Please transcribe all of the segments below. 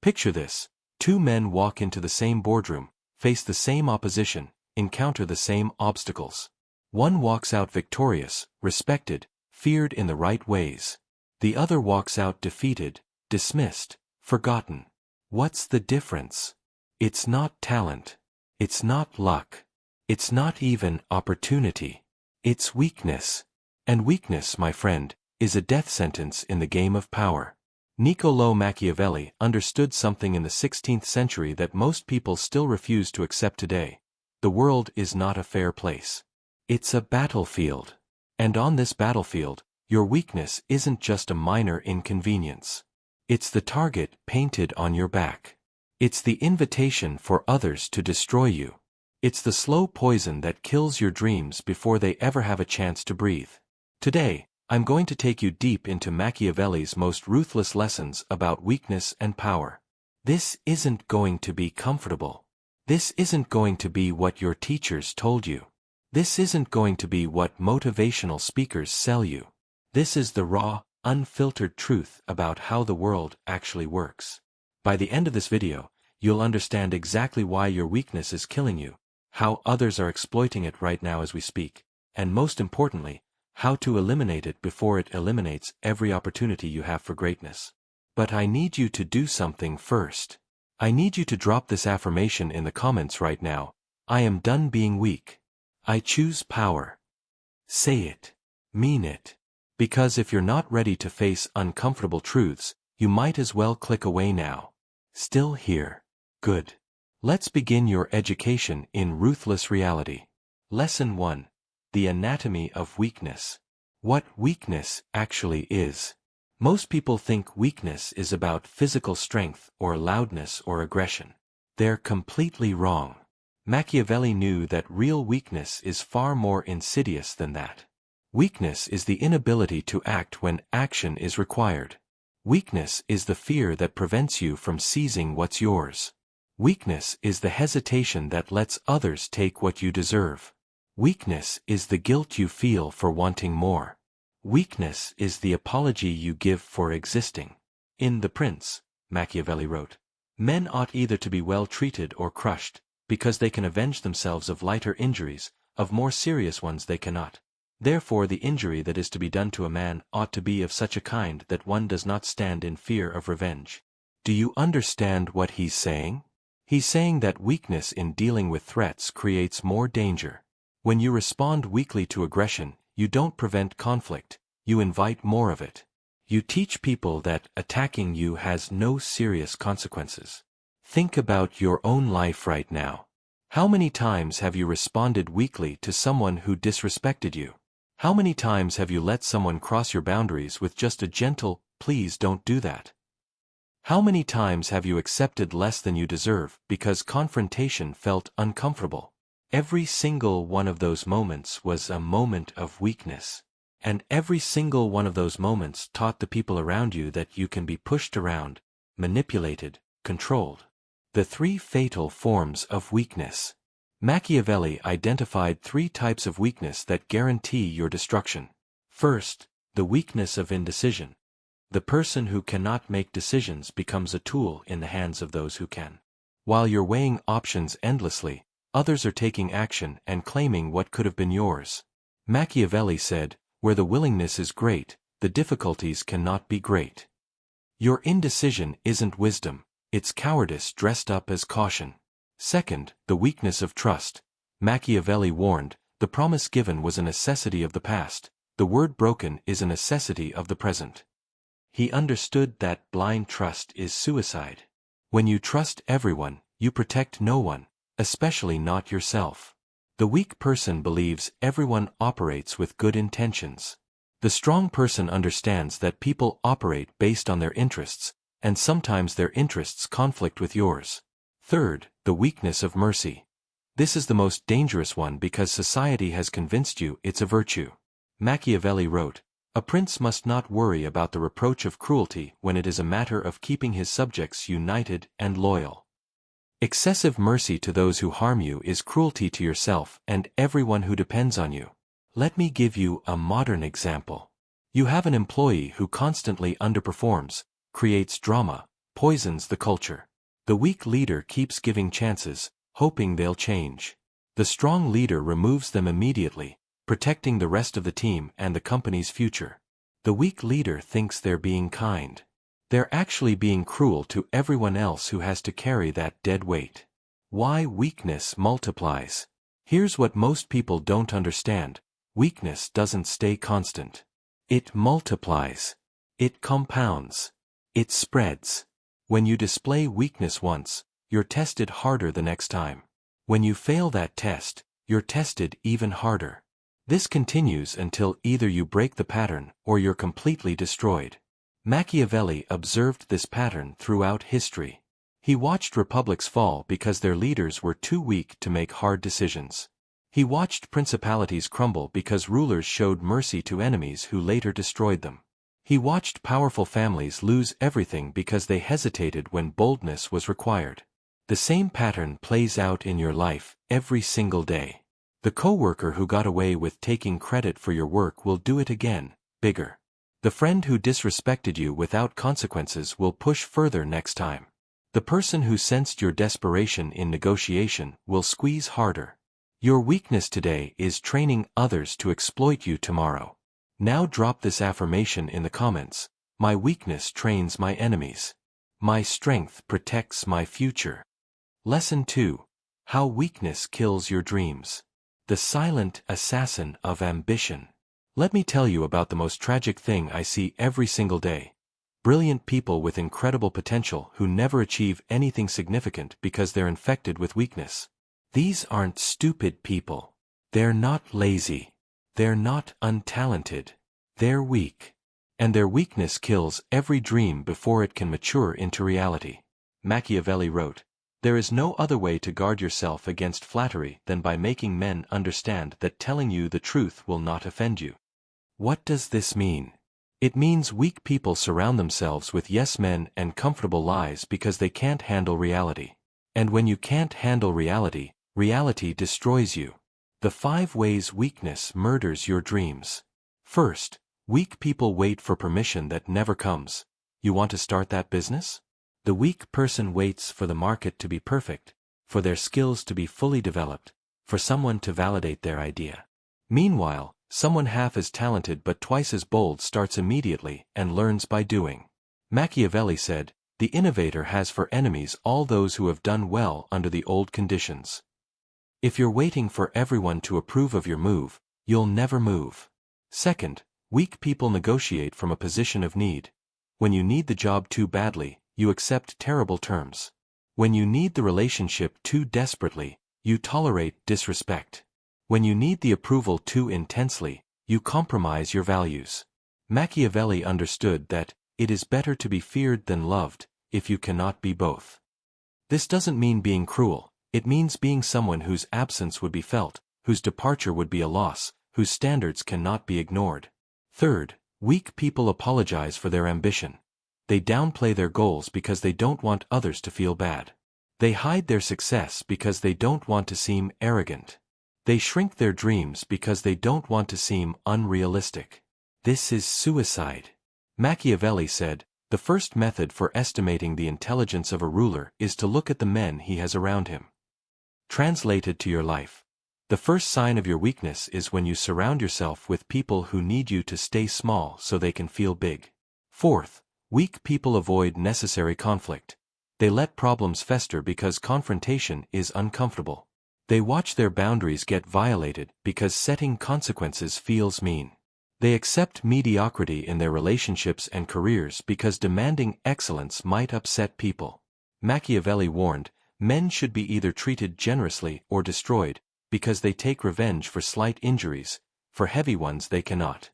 Picture this. Two men walk into the same boardroom, face the same opposition, encounter the same obstacles. One walks out victorious, respected, feared in the right ways. The other walks out defeated, dismissed, forgotten. What's the difference? It's not talent. It's not luck. It's not even opportunity. It's weakness. And weakness, my friend, is a death sentence in the game of power. Niccolò Machiavelli understood something in the 16th century that most people still refuse to accept today. The world is not a fair place. It's a battlefield. And on this battlefield, your weakness isn't just a minor inconvenience. It's the target painted on your back. It's the invitation for others to destroy you. It's the slow poison that kills your dreams before they ever have a chance to breathe. Today, I'm going to take you deep into Machiavelli's most ruthless lessons about weakness and power. This isn't going to be comfortable. This isn't going to be what your teachers told you. This isn't going to be what motivational speakers sell you. This is the raw, unfiltered truth about how the world actually works. By the end of this video, you'll understand exactly why your weakness is killing you, how others are exploiting it right now as we speak, and most importantly, how to eliminate it before it eliminates every opportunity you have for greatness. But I need you to do something first. I need you to drop this affirmation in the comments right now. I am done being weak. I choose power. Say it. Mean it. Because if you're not ready to face uncomfortable truths, you might as well click away now. Still here. Good. Let's begin your education in ruthless reality. Lesson 1. The anatomy of weakness. What weakness actually is. Most people think weakness is about physical strength or loudness or aggression. They're completely wrong. Machiavelli knew that real weakness is far more insidious than that. Weakness is the inability to act when action is required. Weakness is the fear that prevents you from seizing what's yours. Weakness is the hesitation that lets others take what you deserve. Weakness is the guilt you feel for wanting more. Weakness is the apology you give for existing. In The Prince, Machiavelli wrote, "Men ought either to be well treated or crushed, because they can avenge themselves of lighter injuries, of more serious ones they cannot. Therefore the injury that is to be done to a man ought to be of such a kind that one does not stand in fear of revenge." Do you understand what he's saying? He's saying that weakness in dealing with threats creates more danger. When you respond weakly to aggression, you don't prevent conflict, you invite more of it. You teach people that attacking you has no serious consequences. Think about your own life right now. How many times have you responded weakly to someone who disrespected you? How many times have you let someone cross your boundaries with just a gentle, "Please don't do that"? How many times have you accepted less than you deserve because confrontation felt uncomfortable? Every single one of those moments was a moment of weakness. And every single one of those moments taught the people around you that you can be pushed around, manipulated, controlled. The 3 fatal forms of weakness. Machiavelli identified 3 types of weakness that guarantee your destruction. First, the weakness of indecision. The person who cannot make decisions becomes a tool in the hands of those who can. While you're weighing options endlessly, others are taking action and claiming what could have been yours. Machiavelli said, "Where the willingness is great, the difficulties cannot be great." Your indecision isn't wisdom, it's cowardice dressed up as caution. Second, the weakness of trust. Machiavelli warned, the promise given was a necessity of the past, the word broken is a necessity of the present. He understood that blind trust is suicide. When you trust everyone, you protect no one, especially not yourself. The weak person believes everyone operates with good intentions. The strong person understands that people operate based on their interests, and sometimes their interests conflict with yours. Third, the weakness of mercy. This is the most dangerous one because society has convinced you it's a virtue. Machiavelli wrote, "A prince must not worry about the reproach of cruelty when it is a matter of keeping his subjects united and loyal." Excessive mercy to those who harm you is cruelty to yourself and everyone who depends on you. Let me give you a modern example. You have an employee who constantly underperforms, creates drama, poisons the culture. The weak leader keeps giving chances, hoping they'll change. The strong leader removes them immediately, protecting the rest of the team and the company's future. The weak leader thinks they're being kind. They're actually being cruel to everyone else who has to carry that dead weight. Why weakness multiplies. Here's what most people don't understand. Weakness doesn't stay constant. It multiplies. It compounds. It spreads. When you display weakness once, you're tested harder the next time. When you fail that test, you're tested even harder. This continues until either you break the pattern or you're completely destroyed. Machiavelli observed this pattern throughout history. He watched republics fall because their leaders were too weak to make hard decisions. He watched principalities crumble because rulers showed mercy to enemies who later destroyed them. He watched powerful families lose everything because they hesitated when boldness was required. The same pattern plays out in your life every single day. The coworker who got away with taking credit for your work will do it again, bigger. The friend who disrespected you without consequences will push further next time. The person who sensed your desperation in negotiation will squeeze harder. Your weakness today is training others to exploit you tomorrow. Now drop this affirmation in the comments. My weakness trains my enemies. My strength protects my future. Lesson 2. How weakness kills your dreams. The silent assassin of ambition. Let me tell you about the most tragic thing I see every single day. Brilliant people with incredible potential who never achieve anything significant because they're infected with weakness. These aren't stupid people. They're not lazy. They're not untalented. They're weak. And their weakness kills every dream before it can mature into reality. Machiavelli wrote, "There is no other way to guard yourself against flattery than by making men understand that telling you the truth will not offend you." What does this mean? It means weak people surround themselves with yes men and comfortable lies because they can't handle reality. And when you can't handle reality, reality destroys you. The 5 ways weakness murders your dreams. First, weak people wait for permission that never comes. You want to start that business? The weak person waits for the market to be perfect, for their skills to be fully developed, for someone to validate their idea. Meanwhile, someone half as talented but twice as bold starts immediately and learns by doing. Machiavelli said, "The innovator has for enemies all those who have done well under the old conditions." If you're waiting for everyone to approve of your move, you'll never move. Second, weak people negotiate from a position of need. When you need the job too badly, you accept terrible terms. When you need the relationship too desperately, you tolerate disrespect. When you need the approval too intensely, you compromise your values. Machiavelli understood that it is better to be feared than loved, if you cannot be both. This doesn't mean being cruel, it means being someone whose absence would be felt, whose departure would be a loss, whose standards cannot be ignored. Third, weak people apologize for their ambition. They downplay their goals because they don't want others to feel bad. They hide their success because they don't want to seem arrogant. They shrink their dreams because they don't want to seem unrealistic. This is suicide. Machiavelli said, "The first method for estimating the intelligence of a ruler is to look at the men he has around him." Translated to your life. The first sign of your weakness is when you surround yourself with people who need you to stay small so they can feel big. Fourth, weak people avoid necessary conflict. They let problems fester because confrontation is uncomfortable. They watch their boundaries get violated because setting consequences feels mean. They accept mediocrity in their relationships and careers because demanding excellence might upset people. Machiavelli warned, men should be either treated generously or destroyed, because they take revenge for slight injuries, for heavy ones they cannot.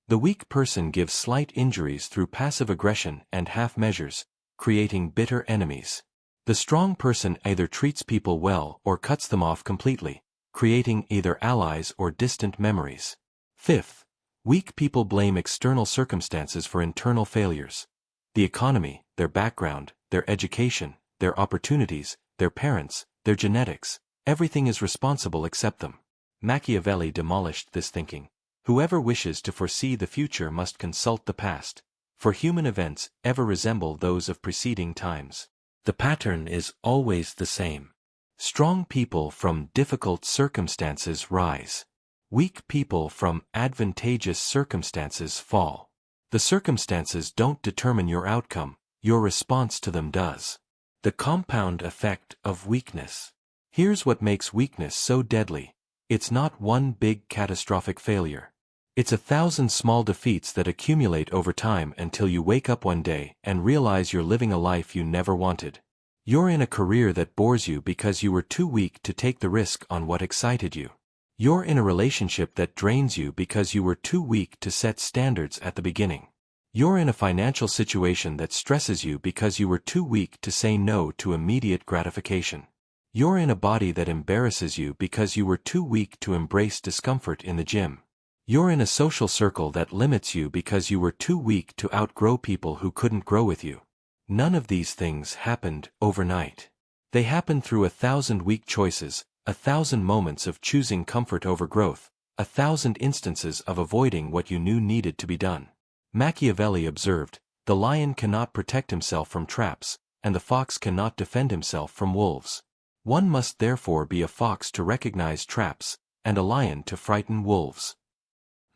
The weak person gives slight injuries through passive aggression and half measures, creating bitter enemies. The strong person either treats people well or cuts them off completely, creating either allies or distant memories. Fifth, weak people blame external circumstances for internal failures. The economy, their background, their education, their opportunities, their parents, their genetics, everything is responsible except them. Machiavelli demolished this thinking. Whoever wishes to foresee the future must consult the past. for human events ever resemble those of preceding times. The pattern is always the same. Strong people from difficult circumstances rise. Weak people from advantageous circumstances fall. The circumstances don't determine your outcome, your response to them does. The compound effect of weakness. Here's what makes weakness so deadly. It's not one big catastrophic failure. It's 1,000 small defeats that accumulate over time until you wake up one day and realize you're living a life you never wanted. You're in a career that bores you because you were too weak to take the risk on what excited you. You're in a relationship that drains you because you were too weak to set standards at the beginning. You're in a financial situation that stresses you because you were too weak to say no to immediate gratification. You're in a body that embarrasses you because you were too weak to embrace discomfort in the gym. You're in a social circle that limits you because you were too weak to outgrow people who couldn't grow with you. None of these things happened overnight. They happened through 1,000 weak choices, 1,000 moments of choosing comfort over growth, 1,000 instances of avoiding what you knew needed to be done. Machiavelli observed, "The lion cannot protect himself from traps, and the fox cannot defend himself from wolves. One must therefore be a fox to recognize traps, and a lion to frighten wolves."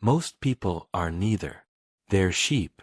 Most people are neither. They're sheep.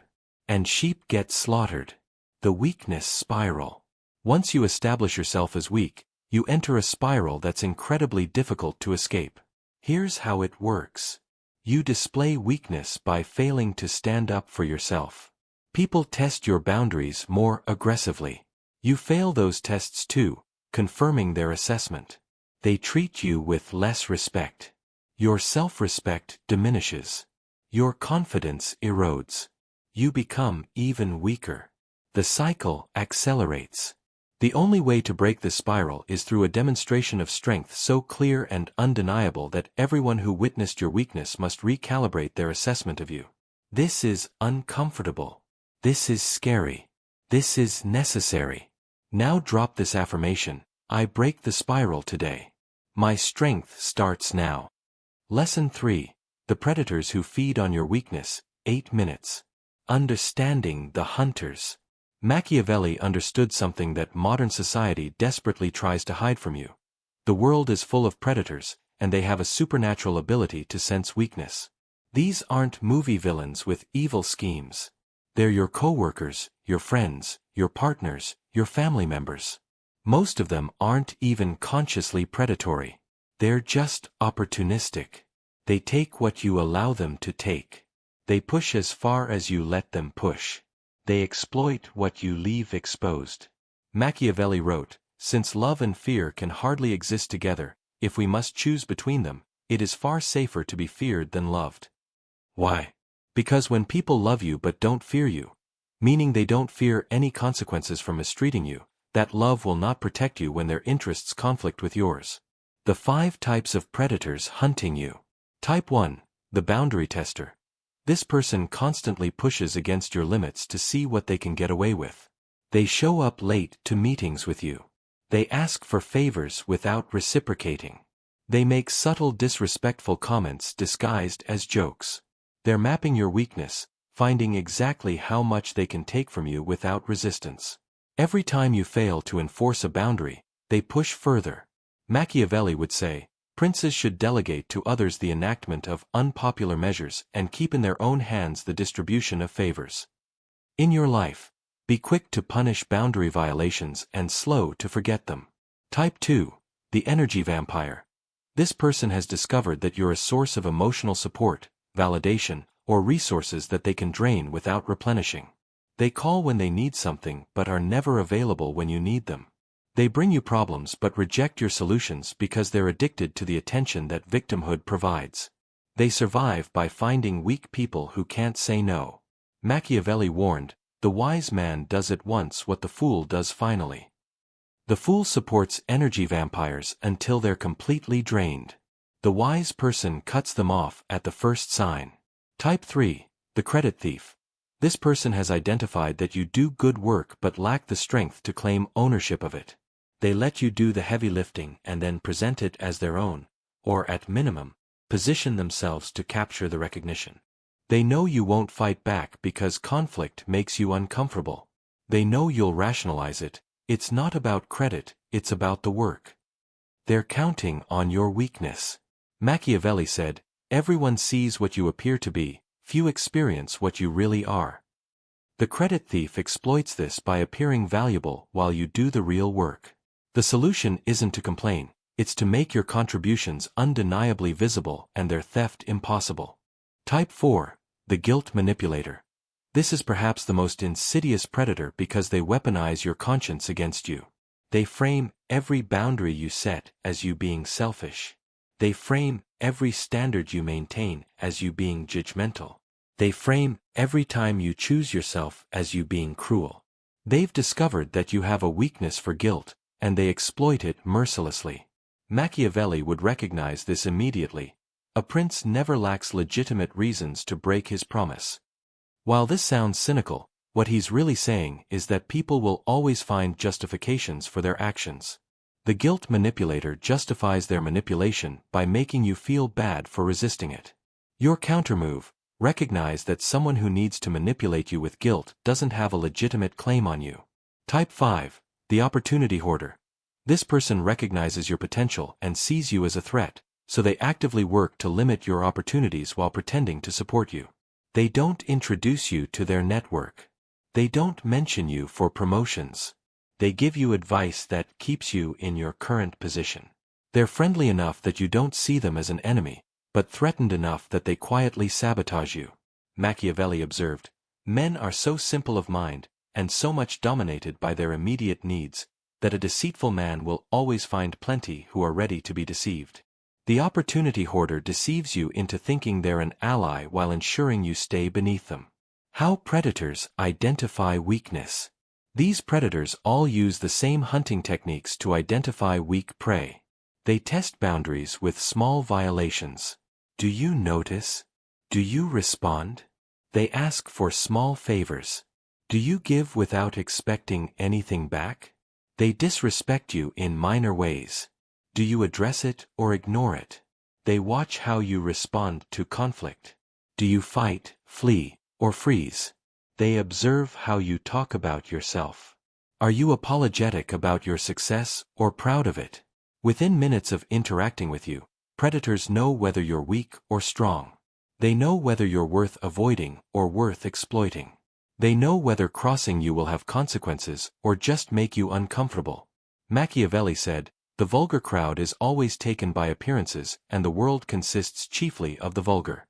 And sheep get slaughtered. The weakness spiral. Once you establish yourself as weak, you enter a spiral that's incredibly difficult to escape. Here's how it works. You display weakness by failing to stand up for yourself. People test your boundaries more aggressively. You fail those tests too, confirming their assessment. They treat you with less respect. Your self-respect diminishes. Your confidence erodes. You become even weaker. The cycle accelerates. The only way to break this spiral is through a demonstration of strength so clear and undeniable that everyone who witnessed your weakness must recalibrate their assessment of you. This is uncomfortable. This is scary. This is necessary. Now drop this affirmation: I break the spiral today. My strength starts now. Lesson 3. The predators who feed on your weakness. 8 minutes. Understanding the hunters. Machiavelli understood something that modern society desperately tries to hide from you. The world is full of predators, and they have a supernatural ability to sense weakness. These aren't movie villains with evil schemes. They're your coworkers, your friends, your partners, your family members. Most of them aren't even consciously predatory. They're just opportunistic. They take what you allow them to take. They push as far as you let them push. They exploit what you leave exposed. Machiavelli wrote, "Since love and fear can hardly exist together, if we must choose between them, it is far safer to be feared than loved." Why? Because when people love you but don't fear you, meaning they don't fear any consequences from mistreating you, that love will not protect you when their interests conflict with yours. The 5 types of predators hunting you. Type 1. The boundary tester. This person constantly pushes against your limits to see what they can get away with. They show up late to meetings with you. They ask for favors without reciprocating. They make subtle disrespectful comments disguised as jokes. They're mapping your weakness, finding exactly how much they can take from you without resistance. Every time you fail to enforce a boundary, they push further. Machiavelli would say, "Princes should delegate to others the enactment of unpopular measures and keep in their own hands the distribution of favors." In your life, be quick to punish boundary violations and slow to forget them. Type 2. The energy vampire. This person has discovered that you're a source of emotional support, validation, or resources that they can drain without replenishing. They call when they need something but are never available when you need them. They bring you problems but reject your solutions because they're addicted to the attention that victimhood provides. They survive by finding weak people who can't say no. Machiavelli warned, "The wise man does at once what the fool does finally." The fool supports energy vampires until they're completely drained. The wise person cuts them off at the first sign. Type 3. The credit thief. This person has identified that you do good work but lack the strength to claim ownership of it. They let you do the heavy lifting and then present it as their own, or at minimum, position themselves to capture the recognition. They know you won't fight back because conflict makes you uncomfortable. They know you'll rationalize it. It's not about credit, it's about the work. They're counting on your weakness. Machiavelli said, "Everyone sees what you appear to be, few experience what you really are." The credit thief exploits this by appearing valuable while you do the real work. The solution isn't to complain, it's to make your contributions undeniably visible and their theft impossible. Type 4. The guilt manipulator. This is perhaps the most insidious predator because they weaponize your conscience against you. They frame every boundary you set as you being selfish. They frame every standard you maintain as you being judgmental. They frame every time you choose yourself as you being cruel. They've discovered that you have a weakness for guilt, and they exploit it mercilessly. Machiavelli would recognize this immediately. A prince never lacks legitimate reasons to break his promise. While this sounds cynical, what he's really saying is that people will always find justifications for their actions. The guilt manipulator justifies their manipulation by making you feel bad for resisting it. Your countermove: recognize that someone who needs to manipulate you with guilt doesn't have a legitimate claim on you. Type 5. The opportunity hoarder. This person recognizes your potential and sees you as a threat, so they actively work to limit your opportunities while pretending to support you. They don't introduce you to their network. They don't mention you for promotions. They give you advice that keeps you in your current position. They're friendly enough that you don't see them as an enemy, but threatened enough that they quietly sabotage you. Machiavelli observed, "Men are so simple of mind, and so much dominated by their immediate needs, that a deceitful man will always find plenty who are ready to be deceived." The opportunity hoarder deceives you into thinking they're an ally while ensuring you stay beneath them. How predators identify weakness. These predators all use the same hunting techniques to identify weak prey. They test boundaries with small violations. Do you notice? Do you respond? They ask for small favors. Do you give without expecting anything back? They disrespect you in minor ways. Do you address it or ignore it? They watch how you respond to conflict. Do you fight, flee, or freeze? They observe how you talk about yourself. Are you apologetic about your success or proud of it? Within minutes of interacting with you, predators know whether you're weak or strong. They know whether you're worth avoiding or worth exploiting. They know whether crossing you will have consequences or just make you uncomfortable. Machiavelli said, "The vulgar crowd is always taken by appearances, and the world consists chiefly of the vulgar."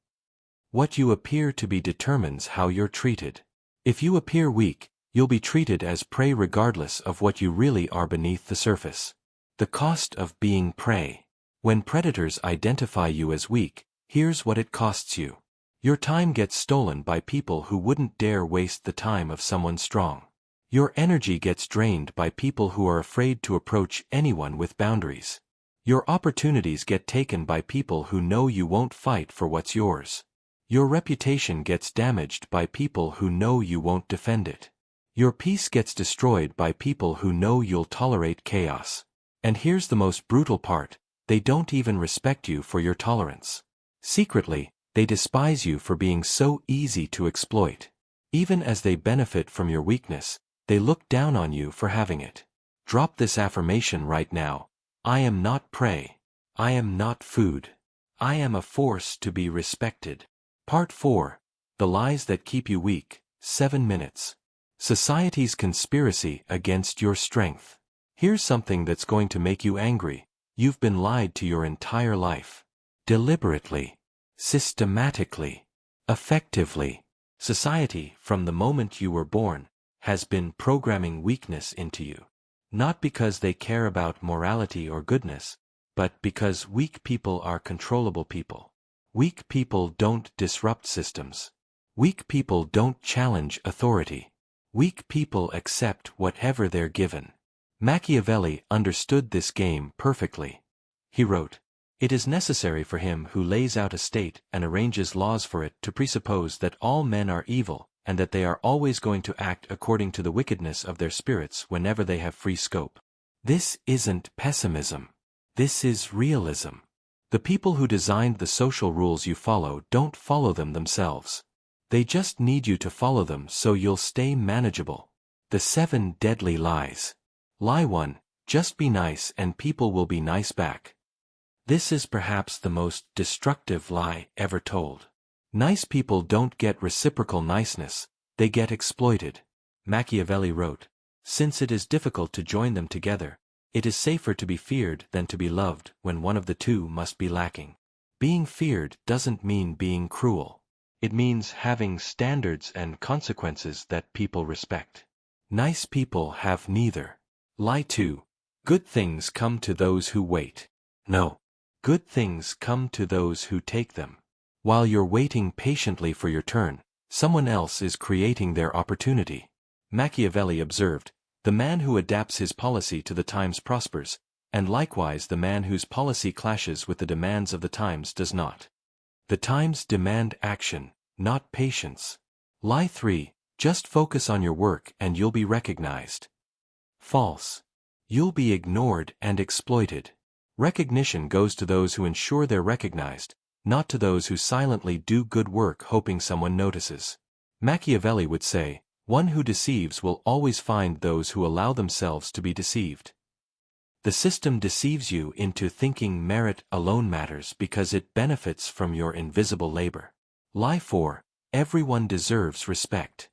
What you appear to be determines how you're treated. If you appear weak, you'll be treated as prey regardless of what you really are beneath the surface. The cost of being prey. When predators identify you as weak, here's what it costs you. Your time gets stolen by people who wouldn't dare waste the time of someone strong. Your energy gets drained by people who are afraid to approach anyone with boundaries. Your opportunities get taken by people who know you won't fight for what's yours. Your reputation gets damaged by people who know you won't defend it. Your peace gets destroyed by people who know you'll tolerate chaos. And here's the most brutal part: they don't even respect you for your tolerance. Secretly, they despise you for being so easy to exploit. Even as they benefit from your weakness, they look down on you for having it. Drop this affirmation right now: I am not prey. I am not food. I am a force to be respected. Part 4. The Lies That Keep You Weak. 7 minutes. Society's conspiracy against your strength. Here's something that's going to make you angry. You've been lied to your entire life. Deliberately. Systematically. Effectively. Society, from the moment you were born, has been programming weakness into you. Not because they care about morality or goodness, but because weak people are controllable people. Weak people don't disrupt systems. Weak people don't challenge authority. Weak people accept whatever they're given. Machiavelli understood this game perfectly. He wrote, "It is necessary for him who lays out a state and arranges laws for it to presuppose that all men are evil, and that they are always going to act according to the wickedness of their spirits whenever they have free scope." This isn't pessimism. This is realism. The people who designed the social rules you follow don't follow them themselves. They just need you to follow them so you'll stay manageable. The 7 Deadly Lies. Lie 1, just be nice and people will be nice back. This is perhaps the most destructive lie ever told. Nice people don't get reciprocal niceness, they get exploited. Machiavelli wrote, "Since it is difficult to join them together, it is safer to be feared than to be loved when one of the two must be lacking." Being feared doesn't mean being cruel. It means having standards and consequences that people respect. Nice people have neither. Lie 2. Good things come to those who wait. No. Good things come to those who take them. While you're waiting patiently for your turn, someone else is creating their opportunity. Machiavelli observed, "The man who adapts his policy to the times prospers, and likewise the man whose policy clashes with the demands of the times does not." The times demand action, not patience. Lie 3. Just focus on your work and you'll be recognized. False. You'll be ignored and exploited. Recognition goes to those who ensure they're recognized, not to those who silently do good work hoping someone notices. Machiavelli would say, "One who deceives will always find those who allow themselves to be deceived." The system deceives you into thinking merit alone matters because it benefits from your invisible labor. Lie 4. Everyone deserves respect.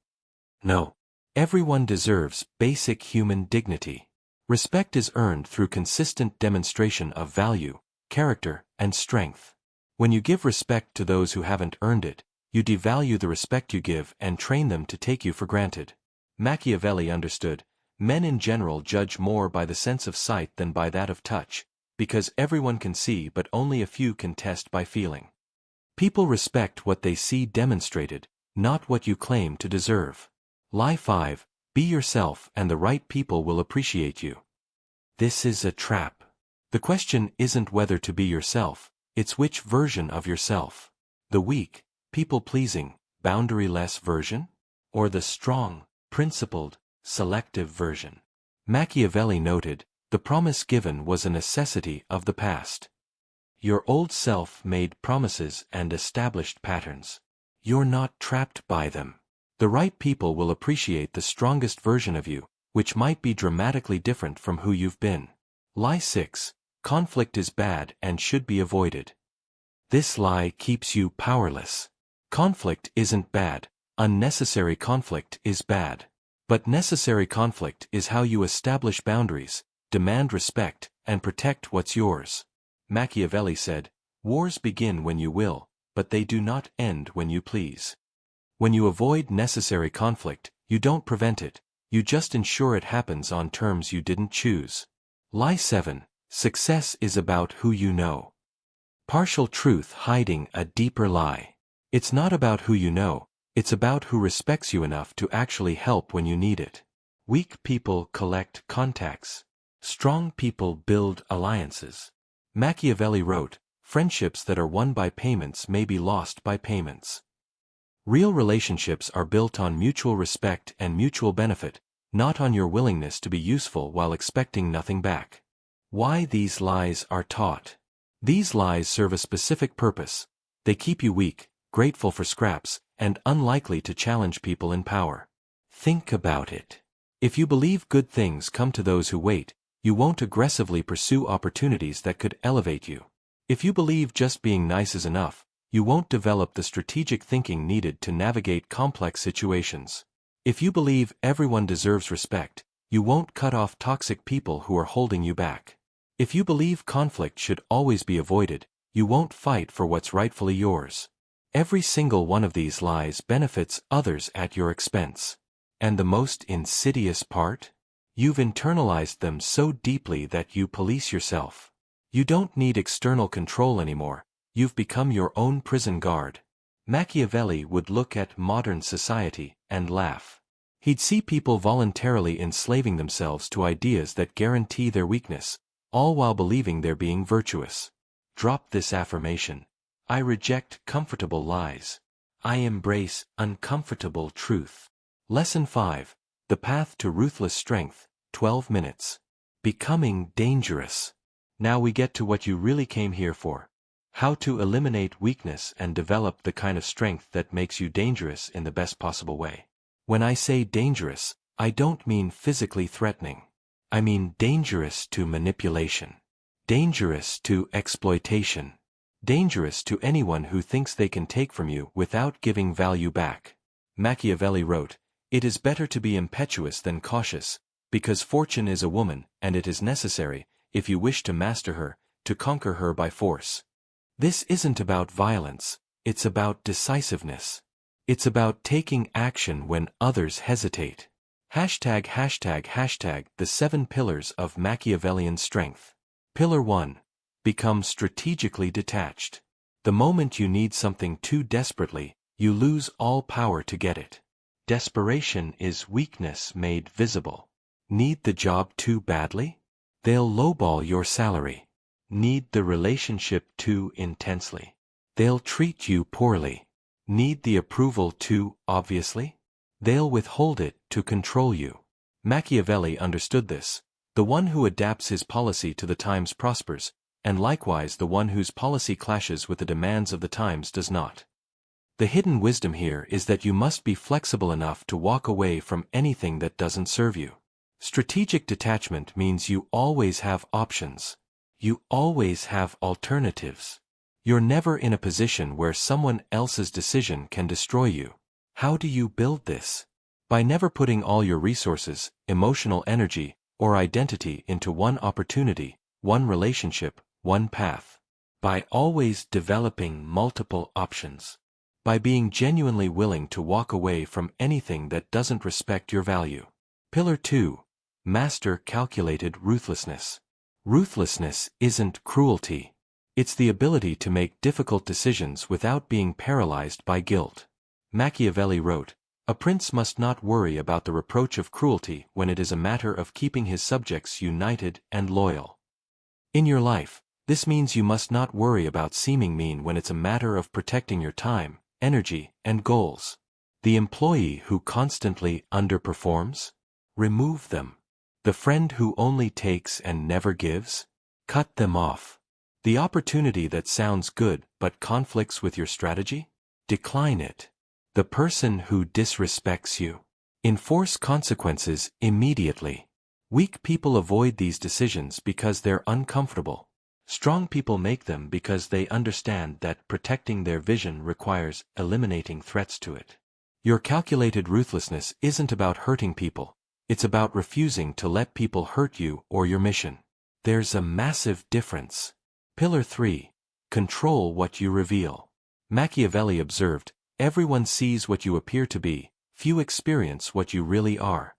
No. Everyone deserves basic human dignity. Respect is earned through consistent demonstration of value, character, and strength. When you give respect to those who haven't earned it, you devalue the respect you give and train them to take you for granted. Machiavelli understood, men in general judge more by the sense of sight than by that of touch, because everyone can see but only a few can test by feeling. People respect what they see demonstrated, not what you claim to deserve. Lie 5. Be yourself and the right people will appreciate you. This is a trap. The question isn't whether to be yourself, it's which version of yourself. The weak, people-pleasing, boundary-less version? Or the strong, principled, selective version? Machiavelli noted, the promise given was a necessity of the past. Your old self made promises and established patterns. You're not trapped by them. The right people will appreciate the strongest version of you, which might be dramatically different from who you've been. Lie 6. Conflict is bad and should be avoided. This lie keeps you powerless. Conflict isn't bad, unnecessary conflict is bad. But necessary conflict is how you establish boundaries, demand respect, and protect what's yours. Machiavelli said, "Wars begin when you will, but they do not end when you please." When you avoid necessary conflict, you don't prevent it, you just ensure it happens on terms you didn't choose. Lie 7. Success is about who you know. Partial truth hiding a deeper lie. It's not about who you know, it's about who respects you enough to actually help when you need it. Weak people collect contacts. Strong people build alliances. Machiavelli wrote, "Friendships that are won by payments may be lost by payments." Real relationships are built on mutual respect and mutual benefit, not on your willingness to be useful while expecting nothing back. Why these lies are taught. These lies serve a specific purpose. They keep you weak, grateful for scraps, and unlikely to challenge people in power. Think about it. If you believe good things come to those who wait, you won't aggressively pursue opportunities that could elevate you. If you believe just being nice is enough, you won't develop the strategic thinking needed to navigate complex situations. If you believe everyone deserves respect, you won't cut off toxic people who are holding you back. If you believe conflict should always be avoided, you won't fight for what's rightfully yours. Every single one of these lies benefits others at your expense. And the most insidious part? You've internalized them so deeply that you police yourself. You don't need external control anymore. You've become your own prison guard. Machiavelli would look at modern society and laugh. He'd see people voluntarily enslaving themselves to ideas that guarantee their weakness, all while believing they're being virtuous. Drop this affirmation. I reject comfortable lies. I embrace uncomfortable truth. Lesson 5. The Path to Ruthless Strength, 12 minutes. Becoming dangerous. Now we get to what you really came here for. How to eliminate weakness and develop the kind of strength that makes you dangerous in the best possible way. When I say dangerous, I don't mean physically threatening. I mean dangerous to manipulation. Dangerous to exploitation. Dangerous to anyone who thinks they can take from you without giving value back. Machiavelli wrote, "It is better to be impetuous than cautious, because fortune is a woman, and it is necessary, if you wish to master her, to conquer her by force." This isn't about violence, it's about decisiveness. It's about taking action when others hesitate. #### The 7 Pillars of Machiavellian Strength. Pillar 1. Become strategically detached. The moment you need something too desperately, you lose all power to get it. Desperation is weakness made visible. Need the job too badly? They'll lowball your salary. Need the relationship too intensely? They'll treat you poorly. Need the approval too obviously? They'll withhold it to control you. Machiavelli understood this. The one who adapts his policy to the times prospers, and likewise the one whose policy clashes with the demands of the times does not. The hidden wisdom here is that you must be flexible enough to walk away from anything that doesn't serve you. Strategic detachment means you always have options. You always have alternatives. You're never in a position where someone else's decision can destroy you. How do you build this? By never putting all your resources, emotional energy, or identity into one opportunity, one relationship, one path. By always developing multiple options. By being genuinely willing to walk away from anything that doesn't respect your value. Pillar 2. Master calculated ruthlessness. Ruthlessness isn't cruelty. It's the ability to make difficult decisions without being paralyzed by guilt. Machiavelli wrote, "A prince must not worry about the reproach of cruelty when it is a matter of keeping his subjects united and loyal." In your life, this means you must not worry about seeming mean when it's a matter of protecting your time, energy, and goals. The employee who constantly underperforms? Remove them. The friend who only takes and never gives? Cut them off. The opportunity that sounds good but conflicts with your strategy? Decline it. The person who disrespects you? Enforce consequences immediately. Weak people avoid these decisions because they're uncomfortable. Strong people make them because they understand that protecting their vision requires eliminating threats to it. Your calculated ruthlessness isn't about hurting people. It's about refusing to let people hurt you or your mission. There's a massive difference. Pillar 3. Control what you reveal. Machiavelli observed, "Everyone sees what you appear to be, few experience what you really are."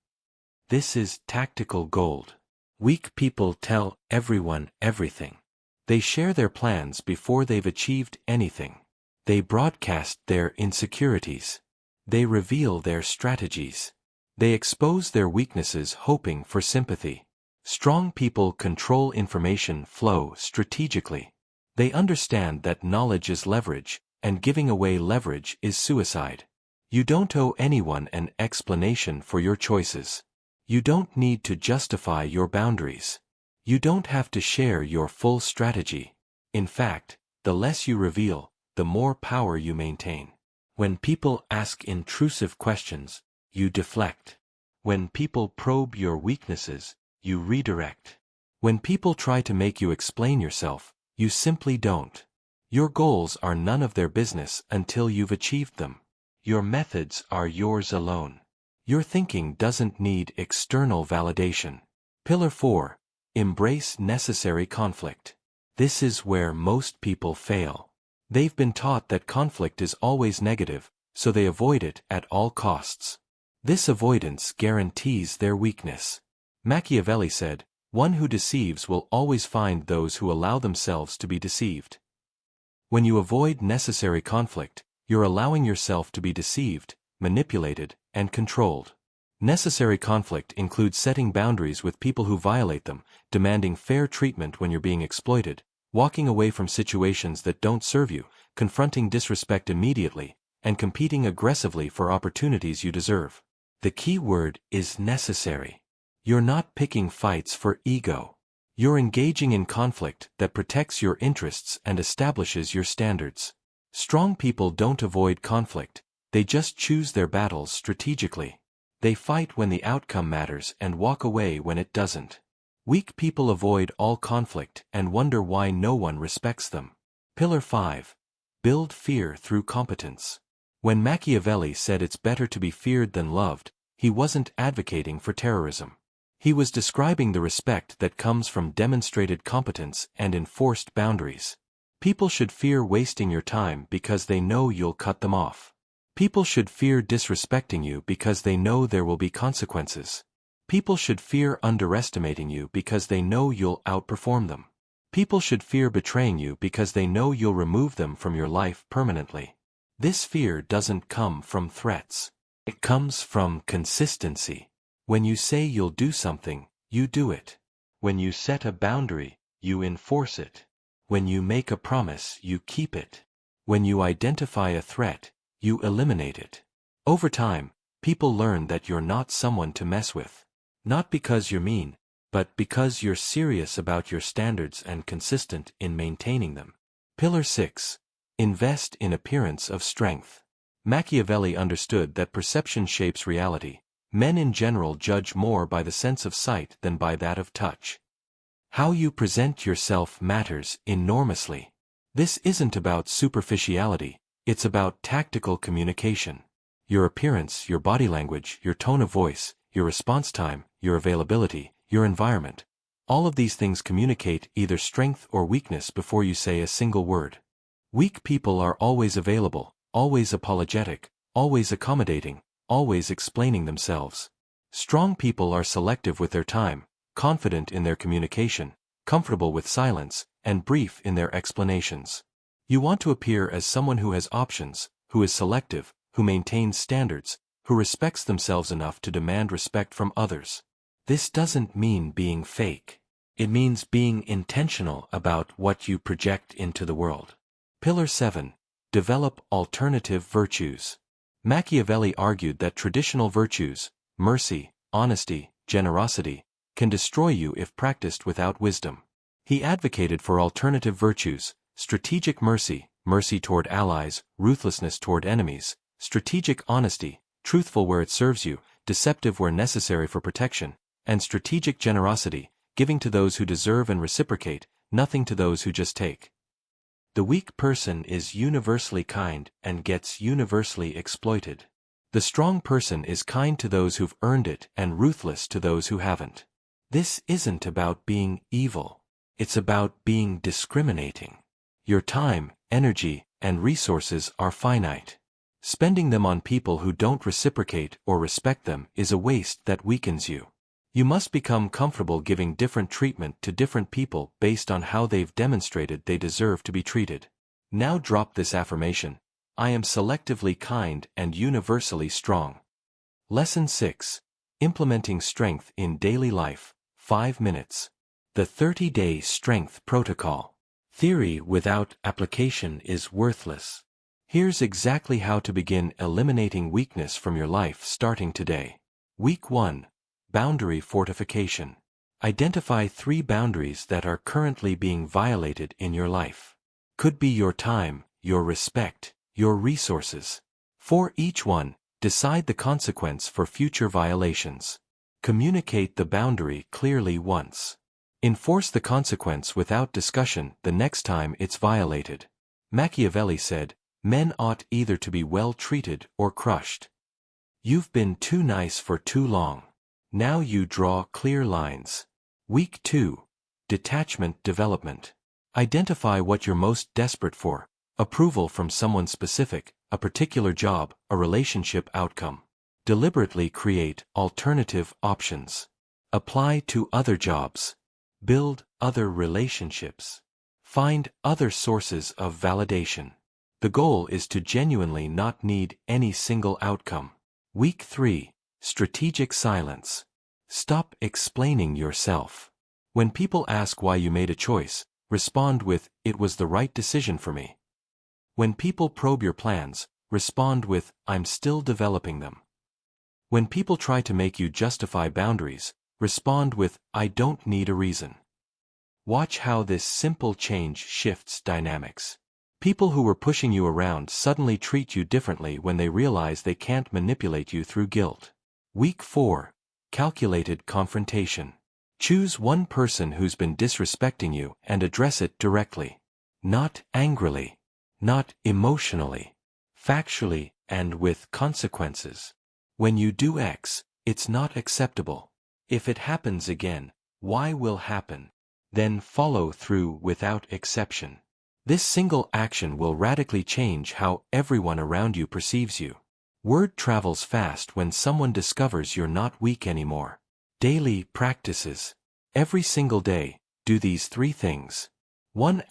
This is tactical gold. Weak people tell everyone everything. They share their plans before they've achieved anything. They broadcast their insecurities. They reveal their strategies. They expose their weaknesses hoping for sympathy. Strong people control information flow strategically. They understand that knowledge is leverage, and giving away leverage is suicide. You don't owe anyone an explanation for your choices. You don't need to justify your boundaries. You don't have to share your full strategy. In fact, the less you reveal, the more power you maintain. When people ask intrusive questions, you deflect. When people probe your weaknesses, you redirect. When people try to make you explain yourself, you simply don't. Your goals are none of their business until you've achieved them. Your methods are yours alone. Your thinking doesn't need external validation. Pillar 4. Embrace necessary conflict. This is where most people fail. They've been taught that conflict is always negative, so they avoid it at all costs. This avoidance guarantees their weakness. Machiavelli said, "One who deceives will always find those who allow themselves to be deceived." When you avoid necessary conflict, you're allowing yourself to be deceived, manipulated, and controlled. Necessary conflict includes setting boundaries with people who violate them, demanding fair treatment when you're being exploited, walking away from situations that don't serve you, confronting disrespect immediately, and competing aggressively for opportunities you deserve. The key word is necessary. You're not picking fights for ego. You're engaging in conflict that protects your interests and establishes your standards. Strong people don't avoid conflict, they just choose their battles strategically. They fight when the outcome matters and walk away when it doesn't. Weak people avoid all conflict and wonder why no one respects them. Pillar 5. Build fear through competence. When Machiavelli said it's better to be feared than loved, he wasn't advocating for terrorism. He was describing the respect that comes from demonstrated competence and enforced boundaries. People should fear wasting your time because they know you'll cut them off. People should fear disrespecting you because they know there will be consequences. People should fear underestimating you because they know you'll outperform them. People should fear betraying you because they know you'll remove them from your life permanently. This fear doesn't come from threats. It comes from consistency. When you say you'll do something, you do it. When you set a boundary, you enforce it. When you make a promise, you keep it. When you identify a threat, you eliminate it. Over time, people learn that you're not someone to mess with. Not because you're mean, but because you're serious about your standards and consistent in maintaining them. Pillar 6. Invest in appearance of strength. Machiavelli understood that perception shapes reality. Men in general judge more by the sense of sight than by that of touch. How you present yourself matters enormously. This isn't about superficiality, it's about tactical communication. Your appearance, your body language, your tone of voice, your response time, your availability, your environment. All of these things communicate either strength or weakness before you say a single word. Weak people are always available, always apologetic, always accommodating, always explaining themselves. Strong people are selective with their time, confident in their communication, comfortable with silence, and brief in their explanations. You want to appear as someone who has options, who is selective, who maintains standards, who respects themselves enough to demand respect from others. This doesn't mean being fake. It means being intentional about what you project into the world. Pillar 7. Develop alternative virtues. Machiavelli argued that traditional virtues, mercy, honesty, generosity, can destroy you if practiced without wisdom. He advocated for alternative virtues, strategic mercy, mercy toward allies, ruthlessness toward enemies, strategic honesty, truthful where it serves you, deceptive where necessary for protection, and strategic generosity, giving to those who deserve and reciprocate, nothing to those who just take. The weak person is universally kind and gets universally exploited. The strong person is kind to those who've earned it and ruthless to those who haven't. This isn't about being evil. It's about being discriminating. Your time, energy, and resources are finite. Spending them on people who don't reciprocate or respect them is a waste that weakens you. You must become comfortable giving different treatment to different people based on how they've demonstrated they deserve to be treated. Now drop this affirmation: I am selectively kind and universally strong. Lesson 6. Implementing strength in daily life. 5 minutes. The 30-day strength protocol. Theory without application is worthless. Here's exactly how to begin eliminating weakness from your life starting today. Week 1. Boundary fortification. Identify 3 boundaries that are currently being violated in your life. Could be your time, your respect, your resources. For each one, decide the consequence for future violations. Communicate the boundary clearly once. Enforce the consequence without discussion the next time it's violated. Machiavelli said, men ought either to be well treated or crushed. You've been too nice for too long. Now you draw clear lines. Week 2. Detachment development. Identify what you're most desperate for: approval from someone specific, a particular job, a relationship outcome. Deliberately create alternative options. Apply to other jobs. Build other relationships. Find other sources of validation. The goal is to genuinely not need any single outcome. Week 3. Strategic silence. Stop explaining yourself. When people ask why you made a choice, respond with, "It was the right decision for me." When people probe your plans, respond with, "I'm still developing them." When people try to make you justify boundaries, respond with, "I don't need a reason." Watch how this simple change shifts dynamics. People who were pushing you around suddenly treat you differently when they realize they can't manipulate you through guilt. Week 4. Calculated confrontation. Choose one person who's been disrespecting you and address it directly. Not angrily. Not emotionally. Factually and with consequences. When you do X, it's not acceptable. If it happens again, Y will happen. Then follow through without exception. This single action will radically change how everyone around you perceives you. Word travels fast when someone discovers you're not weak anymore. Daily practices. Every single day, do these 3 things. 1.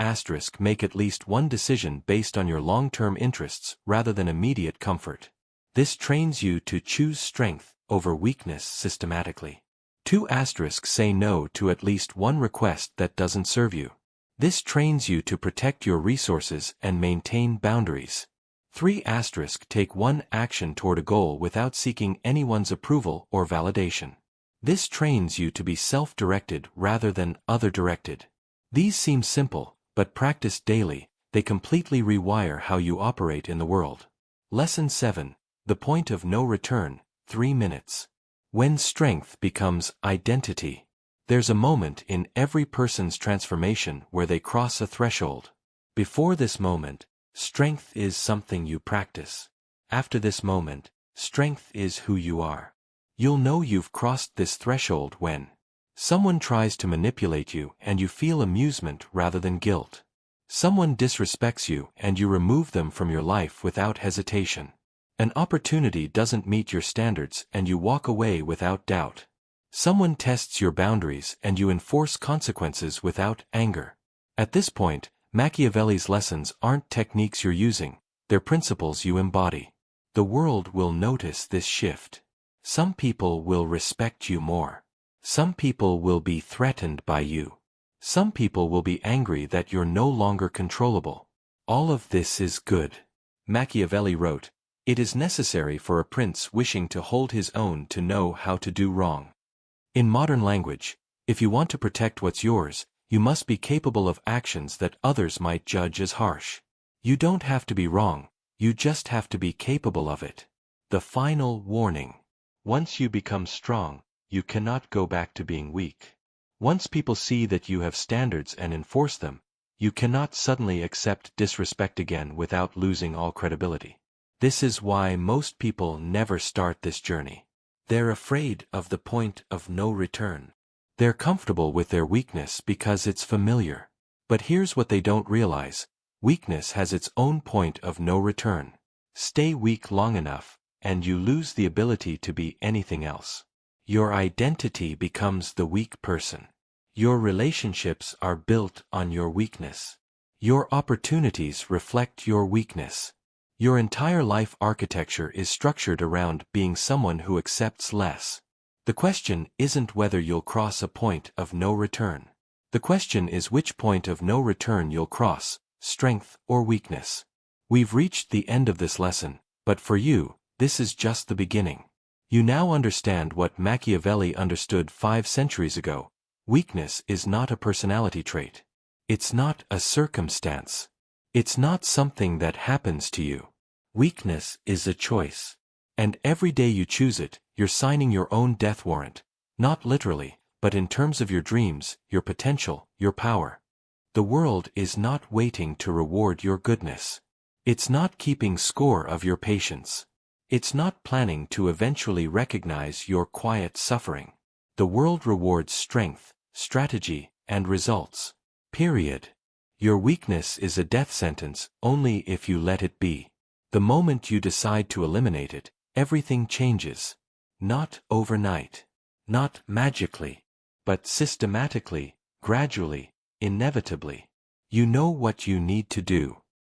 Make at least one decision based on your long-term interests rather than immediate comfort. This trains you to choose strength over weakness systematically. 2. Say no to at least one request that doesn't serve you. This trains you to protect your resources and maintain boundaries. 3. Take one action toward a goal without seeking anyone's approval or validation. This trains you to be self-directed rather than other-directed. These seem simple, but practiced daily, they completely rewire how you operate in the world. Lesson 7. The point of no return, 3 minutes. When strength becomes identity. There's a moment in every person's transformation where they cross a threshold. Before this moment, strength is something you practice. After this moment, strength is who you are. You'll know you've crossed this threshold when someone tries to manipulate you and you feel amusement rather than guilt. Someone disrespects you and you remove them from your life without hesitation. An opportunity doesn't meet your standards and you walk away without doubt. Someone tests your boundaries and you enforce consequences without anger. At this point, Machiavelli's lessons aren't techniques you're using, they're principles you embody. The world will notice this shift. Some people will respect you more. Some people will be threatened by you. Some people will be angry that you're no longer controllable. All of this is good. Machiavelli wrote, "It is necessary for a prince wishing to hold his own to know how to do wrong." In modern language, if you want to protect what's yours, you must be capable of actions that others might judge as harsh. You don't have to be wrong, you just have to be capable of it. The final warning. Once you become strong, you cannot go back to being weak. Once people see that you have standards and enforce them, you cannot suddenly accept disrespect again without losing all credibility. This is why most people never start this journey. They're afraid of the point of no return. They're comfortable with their weakness because it's familiar. But here's what they don't realize. Weakness has its own point of no return. Stay weak long enough, and you lose the ability to be anything else. Your identity becomes the weak person. Your relationships are built on your weakness. Your opportunities reflect your weakness. Your entire life architecture is structured around being someone who accepts less. The question isn't whether you'll cross a point of no return. The question is which point of no return you'll cross, strength or weakness. We've reached the end of this lesson, but for you, this is just the beginning. You now understand what Machiavelli understood 5 centuries ago. Weakness is not a personality trait. It's not a circumstance. It's not something that happens to you. Weakness is a choice. And every day you choose it, you're signing your own death warrant. Not literally, but in terms of your dreams, your potential, your power. The world is not waiting to reward your goodness. It's not keeping score of your patience. It's not planning to eventually recognize your quiet suffering. The world rewards strength, strategy, and results. Period. Your weakness is a death sentence only if you let it be. The moment you decide to eliminate it, everything changes. Not overnight. Not magically. But systematically, gradually, inevitably. You know what you need to do.